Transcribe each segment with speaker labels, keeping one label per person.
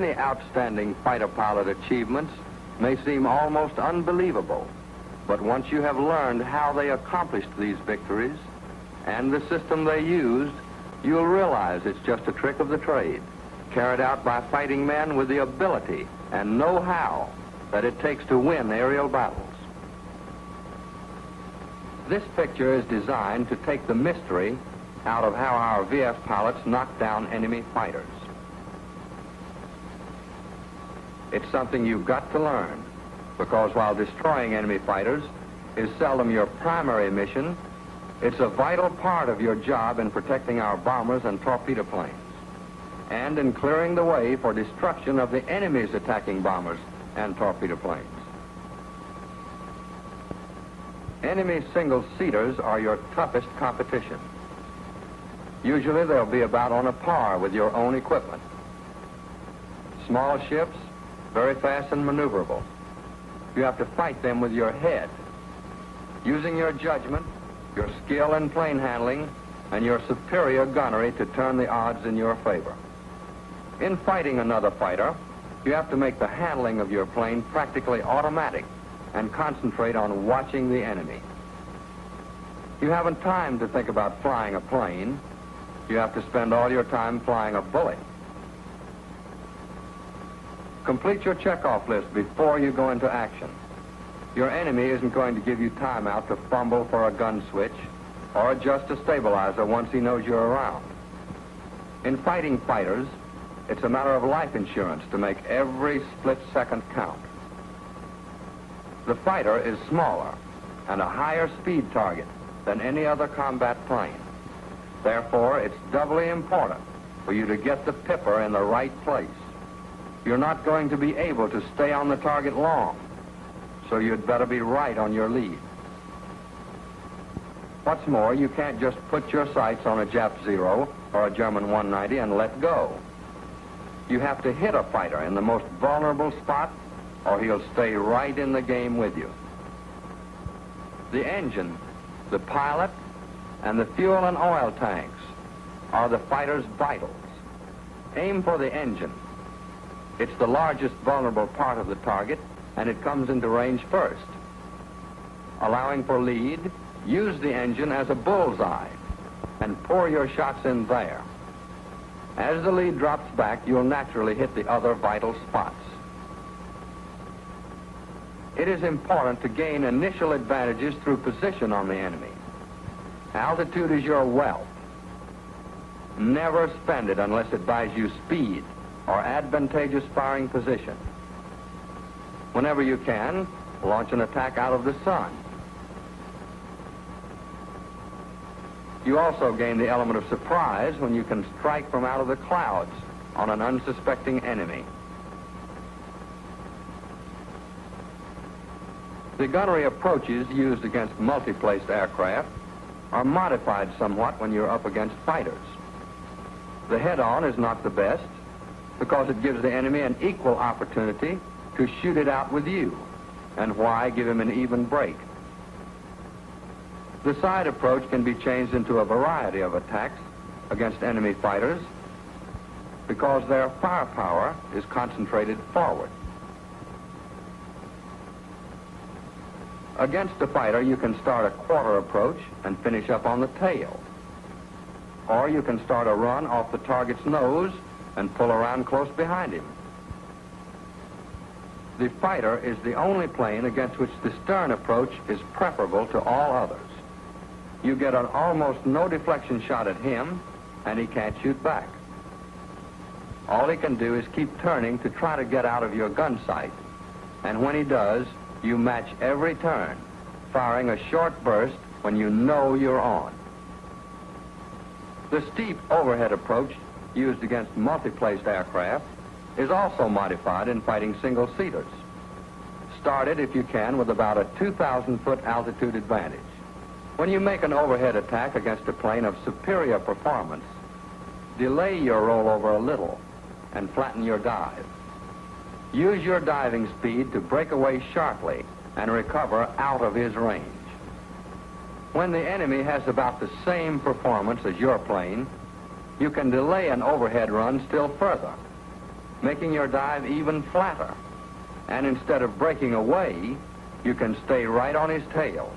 Speaker 1: many outstanding fighter pilot achievements may seem almost unbelievable, but once you have learned how they accomplished these victories and the system they used, you'll realize it's just a trick of the trade, carried out by fighting men with the ability and know-how that it takes to win aerial battles. This picture is designed to take the mystery out of how our VF pilots knock down enemy fighters. It's something you've got to learn, because while destroying enemy fighters is seldom your primary mission, it's a vital part of your job in protecting our bombers and torpedo planes, and in clearing the way for destruction of the enemy's attacking bombers and torpedo planes. Enemy single-seaters are your toughest competition. Usually they'll be about on a par with your own equipment. Small ships, very fast and maneuverable. You have to fight them with your head, using your judgment, your skill in plane handling, and your superior gunnery to turn the odds in your favor. In fighting another fighter, you have to make the handling of your plane practically automatic and concentrate on watching the enemy. You haven't time to think about flying a plane. You have to spend all your time flying a bullet. Complete your checkoff list before you go into action. Your enemy isn't going to give you time out to fumble for a gun switch or adjust a stabilizer once he knows you're around. In fighting fighters, it's a matter of life insurance to make every split second count. The fighter is smaller and a higher speed target than any other combat plane. Therefore, it's doubly important for you to get the pipper in the right place. You're not going to be able to stay on the target long, so you'd better be right on your lead. What's more, you can't just put your sights on a Jap Zero or a German 190 and let go. You have to hit a fighter in the most vulnerable spot, or he'll stay right in the game with you. The engine, the pilot, and the fuel and oil tanks are the fighter's vitals. Aim for the engine. It's the largest vulnerable part of the target, and it comes into range first. Allowing for lead, use the engine as a bullseye and pour your shots in there. As the lead drops back, you'll naturally hit the other vital spots. It is important to gain initial advantages through position on the enemy. Altitude is your wealth. Never spend it unless it buys you speed or advantageous firing position. Whenever you can, launch an attack out of the sun. You also gain the element of surprise when you can strike from out of the clouds on an unsuspecting enemy. The gunnery approaches used against multi-placed aircraft are modified somewhat when you're up against fighters. The head-on is not the best because it gives the enemy an equal opportunity to shoot it out with you. And why give him an even break? The side approach can be changed into a variety of attacks against enemy fighters because their firepower is concentrated forward. Against a fighter, you can start a quarter approach and finish up on the tail. Or you can start a run off the target's nose and pull around close behind him. The fighter is the only plane against which the stern approach is preferable to all others. You get an almost no deflection shot at him, and he can't shoot back. All he can do is keep turning to try to get out of your gun sight, and when he does, you match every turn, firing a short burst when you know you're on. The steep overhead approach used against multi-placed aircraft is also modified in fighting single-seaters. Start it, if you can, with about a 2,000-foot altitude advantage. When you make an overhead attack against a plane of superior performance, delay your rollover a little and flatten your dive. Use your diving speed to break away sharply and recover out of his range. When the enemy has about the same performance as your plane, you can delay an overhead run still further. making your dive even flatter. And instead of breaking away, you can stay right on his tail.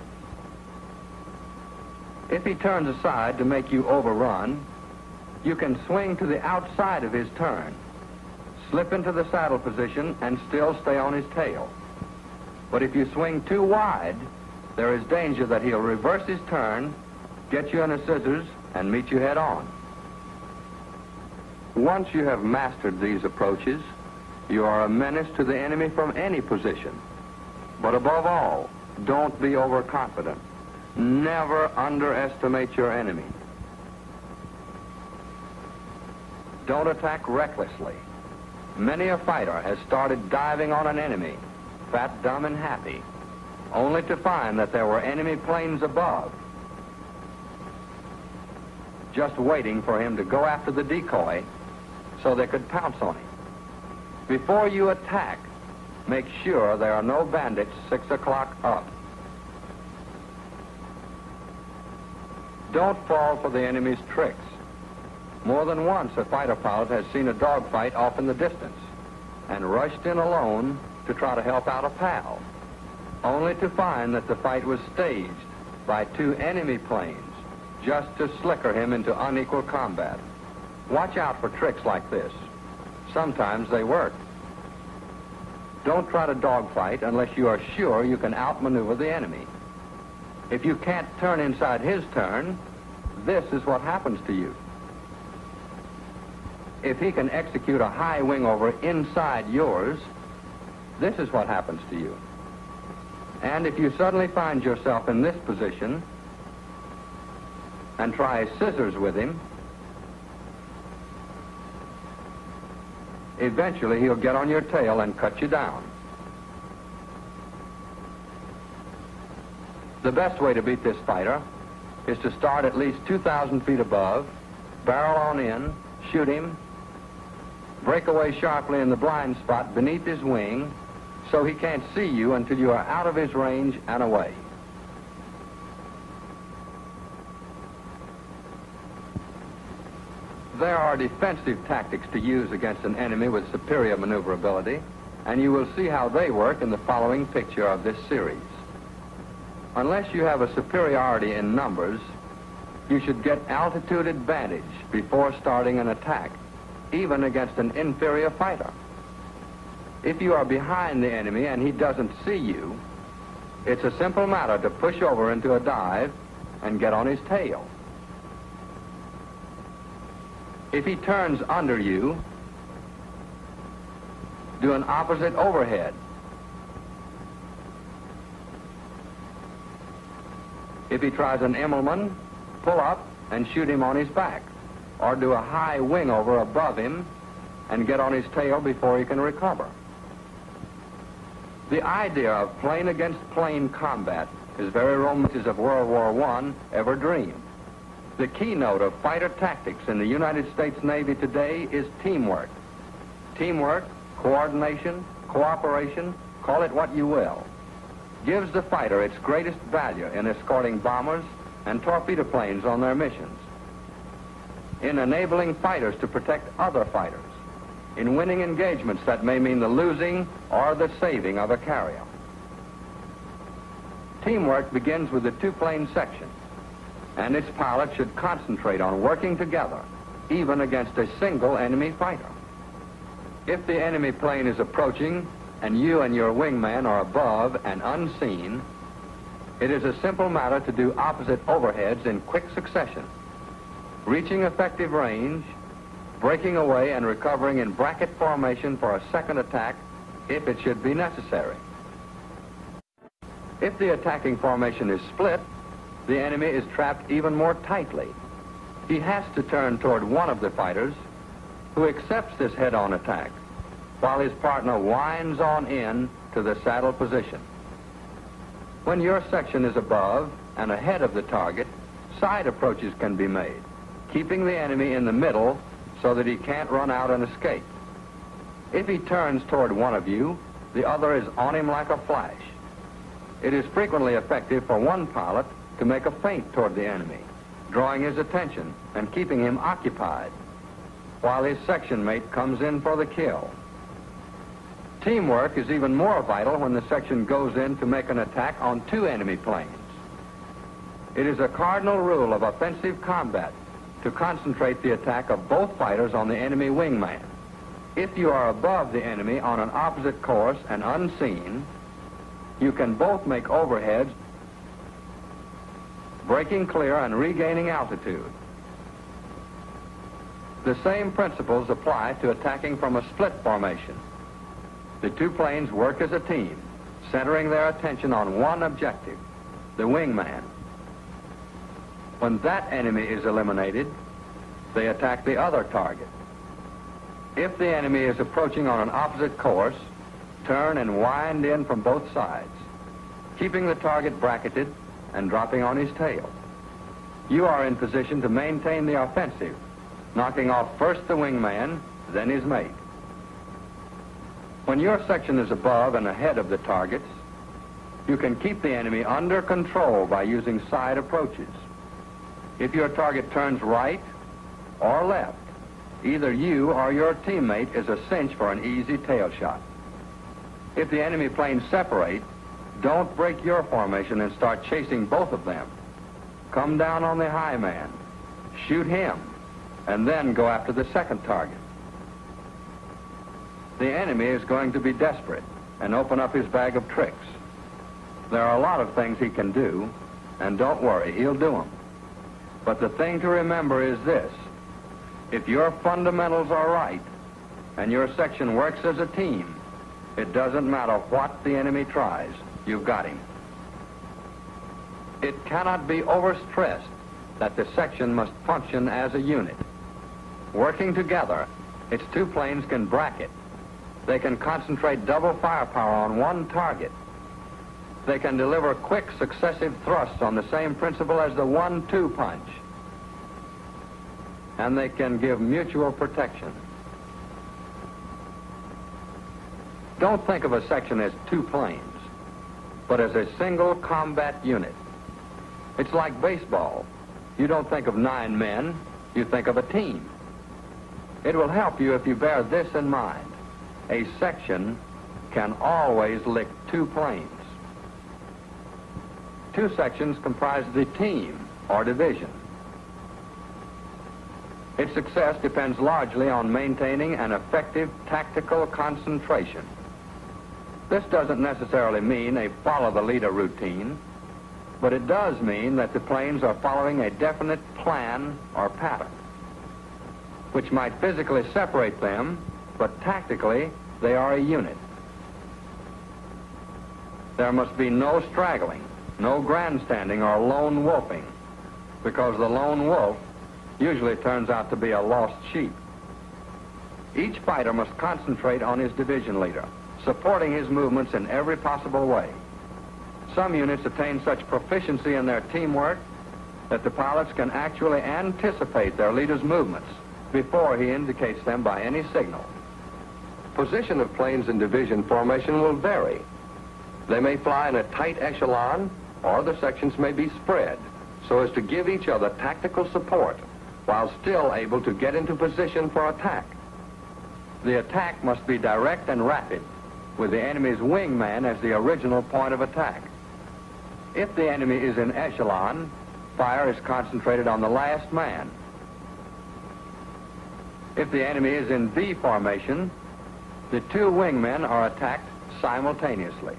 Speaker 1: If he turns aside to make you overrun, you can swing to the outside of his turn, slip into the saddle position, and still stay on his tail. But if you swing too wide, there is danger that he'll reverse his turn, get you in a scissors, and meet you head on. Once you have mastered these approaches, you are a menace to the enemy from any position. But above all, don't be overconfident. Never underestimate your enemy. Don't attack recklessly. Many a fighter has started diving on an enemy, fat, dumb, and happy, only to find that there were enemy planes above, just waiting for him to go after the decoy so they could pounce on him. Before you attack, make sure there are no bandits 6 o'clock up. Don't fall for the enemy's tricks. More than once, a fighter pilot has seen a dogfight off in the distance and rushed in alone to try to help out a pal, only to find that the fight was staged by 2 enemy planes just to slicker him into unequal combat. Watch out for tricks like this. Sometimes they work. Don't try to dogfight unless you are sure you can outmaneuver the enemy. If you can't turn inside his turn, this is what happens to you. If he can execute a high wing over inside yours, this is what happens to you. And if you suddenly find yourself in this position and try scissors with him, eventually he'll get on your tail and cut you down. The best way to beat this fighter is to start at least 2,000 feet above, barrel on in, shoot him, break away sharply in the blind spot beneath his wing so he can't see you until you are out of his range and away. There are defensive tactics to use against an enemy with superior maneuverability, and you will see how they work in the following picture of this series. Unless you have a superiority in numbers, you should get altitude advantage before starting an attack, even against an inferior fighter. If you are behind the enemy and he doesn't see you, it's a simple matter to push over into a dive and get on his tail. If he turns under you, do an opposite overhead. If he tries an Immelman, pull up and shoot him on his back, or do a high wing over above him and get on his tail before he can recover. The idea of plane against plane combat is very romantic of World War I ever dreamed. The keynote of fighter tactics in the United States Navy today is teamwork. Teamwork, coordination, cooperation, call it what you will, gives the fighter its greatest value in escorting bombers and torpedo planes on their missions, in enabling fighters to protect other fighters, in winning engagements that may mean the losing or the saving of a carrier. Teamwork begins with the 2-plane section, and its pilot should concentrate on working together, even against a single enemy fighter. If the enemy plane is approaching and you and your wingman are above and unseen, it is a simple matter to do opposite overheads in quick succession, reaching effective range, breaking away and recovering in bracket formation for a second attack if it should be necessary. If the attacking formation is split, the enemy is trapped even more tightly. He has to turn toward one of the fighters who accepts this head-on attack, while his partner winds on in to the saddle position. When your section is above and ahead of the target, side approaches can be made, keeping the enemy in the middle so that he can't run out and escape. If he turns toward one of you, the other is on him like a flash. It is frequently effective for one pilot to make a feint toward the enemy, drawing his attention and keeping him occupied. while his section mate comes in for the kill. Teamwork is even more vital when the section goes in to make an attack on two enemy planes. It is a cardinal rule of offensive combat to concentrate the attack of both fighters on the enemy wingman. If you are above the enemy on an opposite course and unseen, you can both make overheads, breaking clear and regaining altitude. The same principles apply to attacking from a split formation. The two planes work as a team, centering their attention on one objective, the wingman. When that enemy is eliminated, they attack the other target. If the enemy is approaching on an opposite course, turn and wind in from both sides, keeping the target bracketed and dropping on his tail. You are in position to maintain the offensive, knocking off first the wingman, then his mate. When your section is above and ahead of the targets, you can keep the enemy under control by using side approaches. If your target turns right or left, either you or your teammate is a cinch for an easy tail shot. If the enemy planes separate, don't break your formation and start chasing both of them. Come down on the high man, shoot him, and then go after the second target. The enemy is going to be desperate and open up his bag of tricks. There are a lot of things he can do, and don't worry, he'll do them. But the thing to remember is this: if your fundamentals are right and your section works as a team, it doesn't matter what the enemy tries, you've got him. It cannot be overstressed that the section must function as a unit. Working together, its two planes can bracket. They can concentrate double firepower on one target. They can deliver quick successive thrusts on the same principle as the 1-2 punch. And they can give mutual protection. Don't think of a section as two planes, but as a single combat unit. It's like baseball. You don't think of 9 men, you think of a team. It will help you if you bear this in mind: a section can always lick two planes. Two sections comprise the team or division. Its success depends largely on maintaining an effective tactical concentration. This doesn't necessarily mean a follow-the-leader routine, but it does mean that the planes are following a definite plan or pattern, which might physically separate them, but tactically they are a unit. There must be no straggling, no grandstanding or lone wolfing, because the lone wolf usually turns out to be a lost sheep. Each fighter must concentrate on his division leader, supporting his movements in every possible way. Some units attain such proficiency in their teamwork that the pilots can actually anticipate their leader's movements before he indicates them by any signal.
Speaker 2: Position of planes in division formation will vary. They may fly in a tight echelon, or the sections may be spread so as to give each other tactical support while still able to get into position for attack.
Speaker 1: The attack must be direct and rapid, with the enemy's wingman as the original point of attack. If the enemy is in echelon, fire is concentrated on the last man. If the enemy is in V formation, the two wingmen are attacked simultaneously.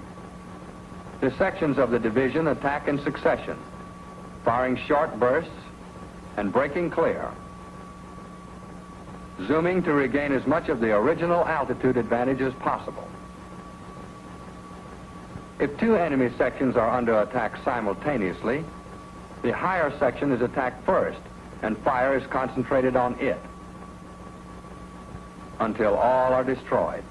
Speaker 1: The sections of the division attack in succession, firing short bursts and breaking clear, zooming to regain as much of the original altitude advantage as possible. If two enemy sections are under attack simultaneously, the higher section is attacked first, and fire is concentrated on it until all are destroyed.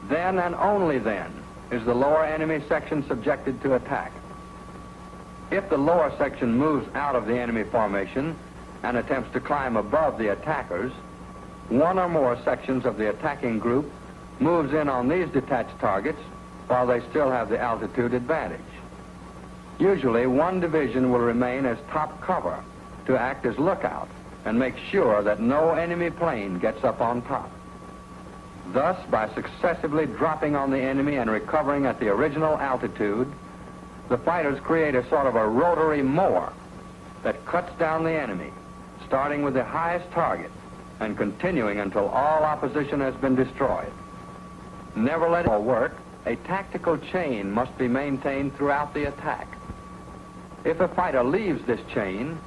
Speaker 1: Then and only then is the lower enemy section subjected to attack. If the lower section moves out of the enemy formation and attempts to climb above the attackers, one or more sections of the attacking group moves in on these detached targets while they still have the altitude advantage. Usually, one division will remain as top cover to act as lookout and make sure that no enemy plane gets up on top. Thus, by successively dropping on the enemy and recovering at the original altitude, the fighters create a sort of a rotary mower that cuts down the enemy, starting with the highest target and continuing until all opposition has been destroyed. Never let it work. A tactical chain must be maintained throughout the attack. If a fighter leaves this chain,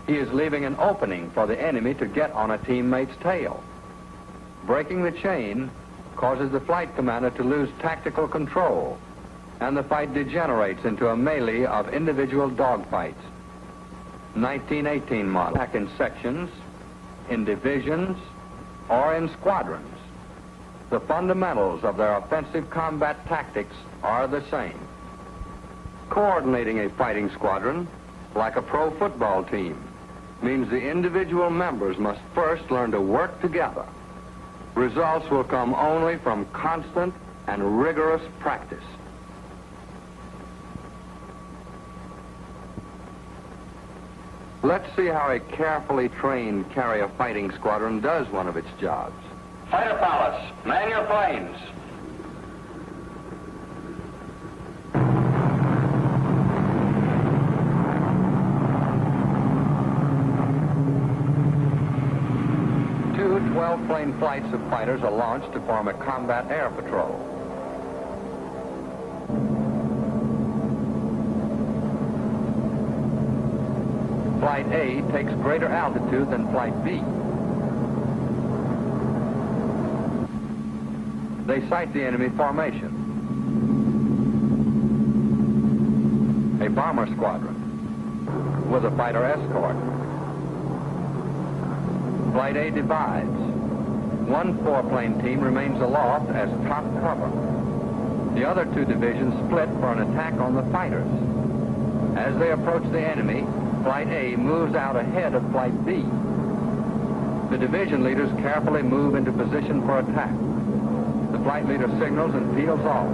Speaker 1: he is leaving an opening for the enemy to get on a teammate's tail. Breaking the chain causes the flight commander to lose tactical control, and the fight degenerates into a melee of individual dogfights. 1918 model. Attack in sections, in divisions, or in squadrons. The fundamentals of their offensive combat tactics are the same. Coordinating a fighting squadron, like a pro football team, means the individual members must first learn to work together. Results will come only from constant and rigorous practice. Let's see how a carefully trained carrier fighting squadron does one of its jobs.
Speaker 3: Fighter pilots, man your planes.
Speaker 1: Two 12-plane flights of fighters are launched to form a combat air patrol. Flight A takes greater altitude than Flight B. They sight the enemy formation. A bomber squadron with a fighter escort. Flight A divides. One 4-plane team remains aloft as top cover. The other two divisions split for an attack on the fighters. As they approach the enemy, Flight A moves out ahead of Flight B. The division leaders carefully move into position for attack. The flight leader signals and peels off.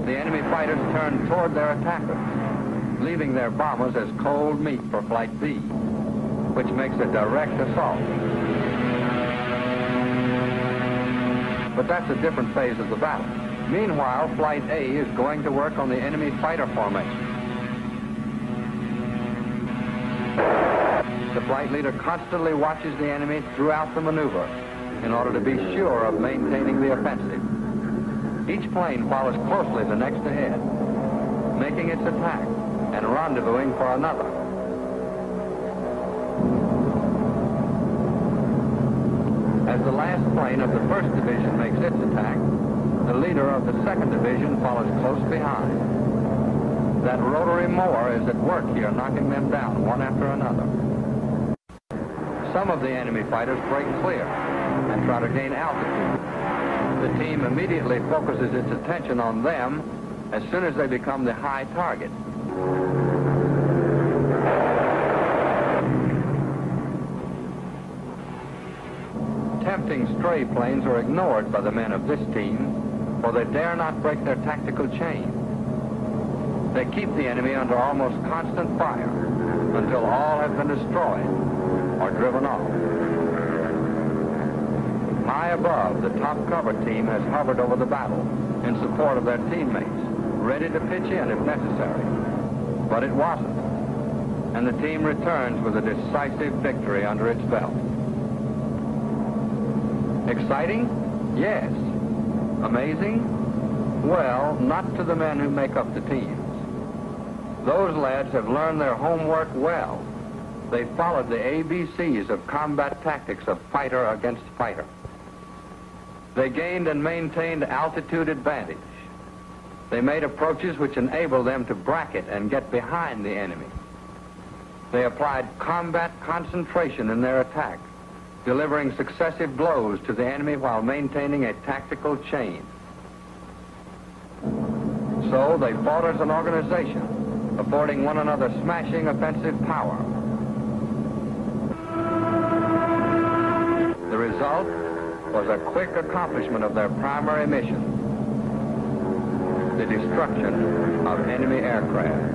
Speaker 1: The enemy fighters turn toward their attackers, leaving their bombers as cold meat for Flight B, which makes a direct assault. But that's a different phase of the battle. Meanwhile, Flight A is going to work on the enemy fighter formation. The flight leader constantly watches the enemy throughout the maneuver in order to be sure of maintaining the offensive. Each plane follows closely the next ahead, making its attack and rendezvousing for another. As the last plane of the 1st Division makes its attack, the leader of the 2nd Division follows close behind. That rotary mower is at work here, knocking them down one after another. Some of the enemy fighters break clear and try to gain altitude. The team immediately focuses its attention on them as soon as they become the high target. Tempting stray planes are ignored by the men of this team, for they dare not break their tactical chain. They keep the enemy under almost constant fire until all have been destroyed or driven off. High above, the top cover team has hovered over the battle in support of their teammates, ready to pitch in if necessary. But it wasn't, and the team returns with a decisive victory under its belt. Exciting? Yes. Amazing? Well, not to the men who make up the teams. Those lads have learned their homework well. They followed the ABCs of combat tactics of fighter against fighter. They gained and maintained altitude advantage. They made approaches which enabled them to bracket and get behind the enemy. They applied combat concentration in their attack, delivering successive blows to the enemy while maintaining a tactical chain. So they fought as an organization, affording one another smashing offensive power. The result was a quick accomplishment of their primary mission, the destruction of enemy aircraft.